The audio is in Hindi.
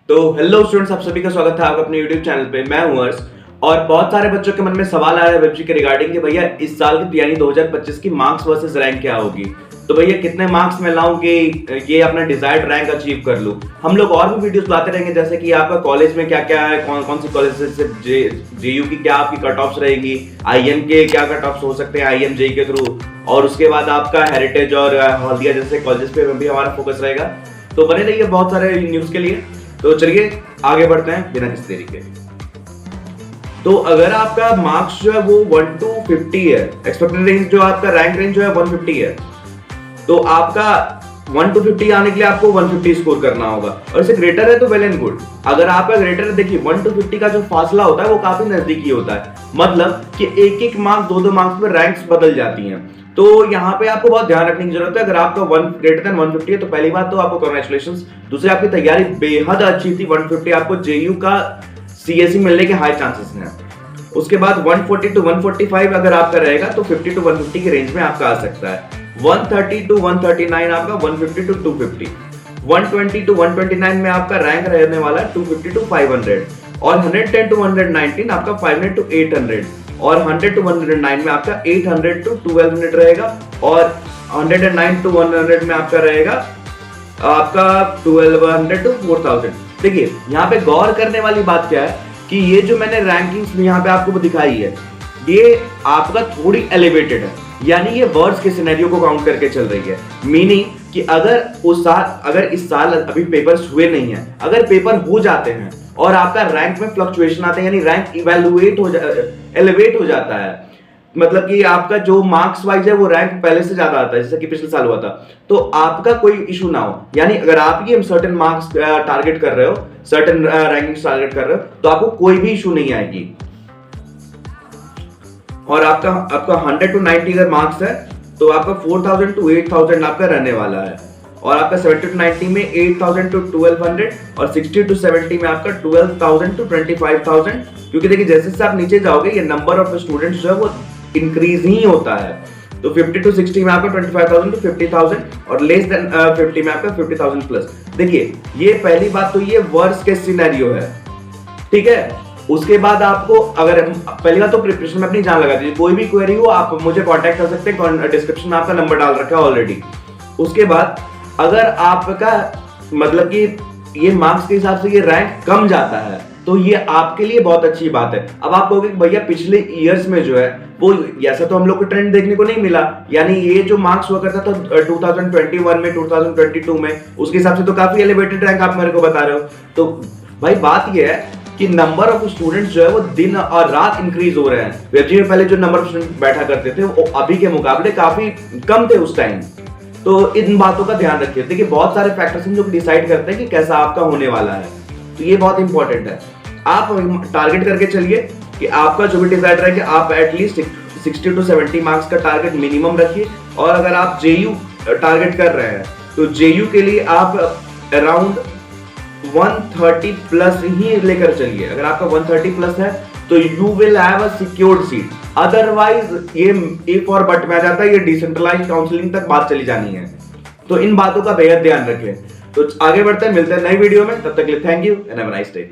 तो हेलो स्टूडेंट्स, आप सभी का स्वागत है आपका अपने यूट्यूब चैनल पे। मैं हूं हर्ष और बहुत सारे बच्चों के मन में सवाल आया है वेबजी के रिगार्डिंग कि भैया इस साल की यानी 2025 की मार्क्स वर्सेस रैंक क्या होगी। तो भैया कितने मार्क्स में लाऊं कि ये अपना डिजायर्ड रैंक अचीव कर लूं। हम लोग और भी वीडियोस लाते रहेंगे, जैसे कि आपका कॉलेज में क्या क्या है, कौन कौन सी कॉलेज से जेयू की क्या आपकी कट ऑफ्स रहेगी, आईएम के क्या कट ऑफ्स हो सकते हैं आईएम जेई के थ्रू, और उसके बाद आपका हेरिटेज और हल्दिया जैसे कॉलेजेस पे भी हमारा फोकस रहेगा। तो बने रहिए बहुत सारे न्यूज के लिए। तो चलिए आगे बढ़ते हैं बिना किसी देरी के। तो अगर आपका मार्क्स जो है वो 1 to 50 है, एक्सपेक्टेड रेंज जो आपका रैंक रेंज जो है 150 है, तो आपका 1 to 50 आने के लिए आपको 150 स्कोर करना होगा। और इससे ग्रेटर है तो वेल एंड गुड। अगर आपका ग्रेटर है, देखिए 1 to 50 का जो फासला होता है वो काफी नजदीकी होता है, मतलब कि एक एक मार्क्स दो मार्क्स में रैंक्स बदल जाती हैं। तो यहाँ पे आपको बहुत ध्यान रखने की जरूरत है। अगर आपका 1 ग्रेटर देन 150 है तो पहली बात तो आपको कांग्रेचुलेशंस। दूसरी, आपकी तैयारी बेहद अच्छी थी। 150 आपको जेयू का सीएसई मिलने के हाई चांसेस हैं। उसके बाद 140 to 145 अगर आपका रहेगा तो 50 to 150 के रेंज में आपका आ सकता है। 130 to 139 आपका, 150 to 250, 120 to 129 में आपका रैंक रहने वाला है 250 to 500, और 110 to 119 आपका 500 to 800, और 100 to 109 में आपका 800 to 1200 रहेगा, और 109 to 100 में आपका रहेगा आपका 1200 to 4000। देखिए यहाँ पे गौर करने वाली बात क्या है कि ये जो मैंने रैंकिंग्स यहाँ पे आपको दिखाई है ये आपका थोड़ी एलिवेटेड है, यानी ये वर्ड्स के सिनेरियो को काउंट करके चल रही है। मीनिंग कि अगर इस साल अभी पेपर्स हुए नहीं है, अगर पेपर हो जाते हैं और आपका रैंक में फ्लक्चुएशन आते हैं, यानी रैंक एलिवेट हो जाता है, मतलब कि आपका जो मार्क्स वाइज है वो रैंक पहले से ज्यादा आता है, जैसे कि पिछले साल हुआ था, तो आपका कोई इशू ना हो। यानी अगर आप ये सर्टेन मार्क्स टारगेट कर रहे हो, सर्टेन रैंकिंग टारगेट कर रहे हो, तो आपको कोई भी इशू नहीं आएगी। और आपका 100 to 90 अगर मार्क्स है तो आपका 4000 to 8000 आपका रहने वाला है, और आपका 70 to 90 में 8000 to 1200, और 60 to 70 में आपका 12000 to 25000। क्योंकि देखिए जैसे जैसे आप नीचे जाओगे ये नंबर ऑफ स्टूडेंट्स जो है वो इंक्रीज ही होता है। तो 50 to 60 में आपका 25000 to 50000, और लेस देन 50 में आपका 50000 प्लस। देखिए ये पहली बात तो ये वर्स्ट केस सिनेरियो है, ठीक है। उसके बाद आपको अगर पहली बात तो प्रिपरेशन में अपनी जान लगा दीजिए। कोई भी क्वेरी हो आप मुझे कांटेक्ट कर सकते हैं, डिस्क्रिप्शन में आपका नंबर डाल रखा है ऑलरेडी। उसके बाद अगर आपका मतलब कि ये मार्क्स के हिसाब से ये रैंक कम जाता है तो ये आपके लिए बहुत अच्छी बात है। अब आप कहोगे कि भैया पिछले ईयर्स में जो है वो ऐसा तो हम लोग को ट्रेंड देखने को नहीं मिला, यानी ये जो मार्क्स हुआ करता था 2021 में, 2022 में, उसके हिसाब से तो काफी एलिवेटेड रैंक आप मेरे को बता रहे हो। तो भाई बात ये है कि नंबर ऑफ स्टूडेंट्स जो है वो दिन और रात इंक्रीज हो रहे हैं। वेबजी में पहले जो नंबर ऑफ स्टूडेंट बैठा करते थे वो अभी के मुकाबले काफी कम थे उस टाइम। तो इन बातों का ध्यान रखिए। देखिए बहुत सारे फैक्टर्स हैं जो डिसाइड करते हैं कि कैसा आपका होने वाला है, तो ये बहुत इंपॉर्टेंट है। आप टारगेट करके चलिए कि आपका जो भी डिसाइडर है कि आप एटलीस्ट 60 to 70 मार्क्स का टारगेट मिनिमम रखिए। और अगर आप जेयू टारगेट कर रहे हैं तो जेयू के लिए आप अराउंड 130 प्लस ही लेकर चलिए। अगर आपका 130 प्लस है तो you will have a secured seat. Otherwise ये इफ और बट में आ जाता है, ये डिसेंट्रलाइज्ड काउंसलिंग तक बात चली जानी है। तो इन बातों का बेहद ध्यान रखें। तो आगे बढ़ते हैं, मिलते हैं नई वीडियो में, तब तक के लिए thank you and have a nice day.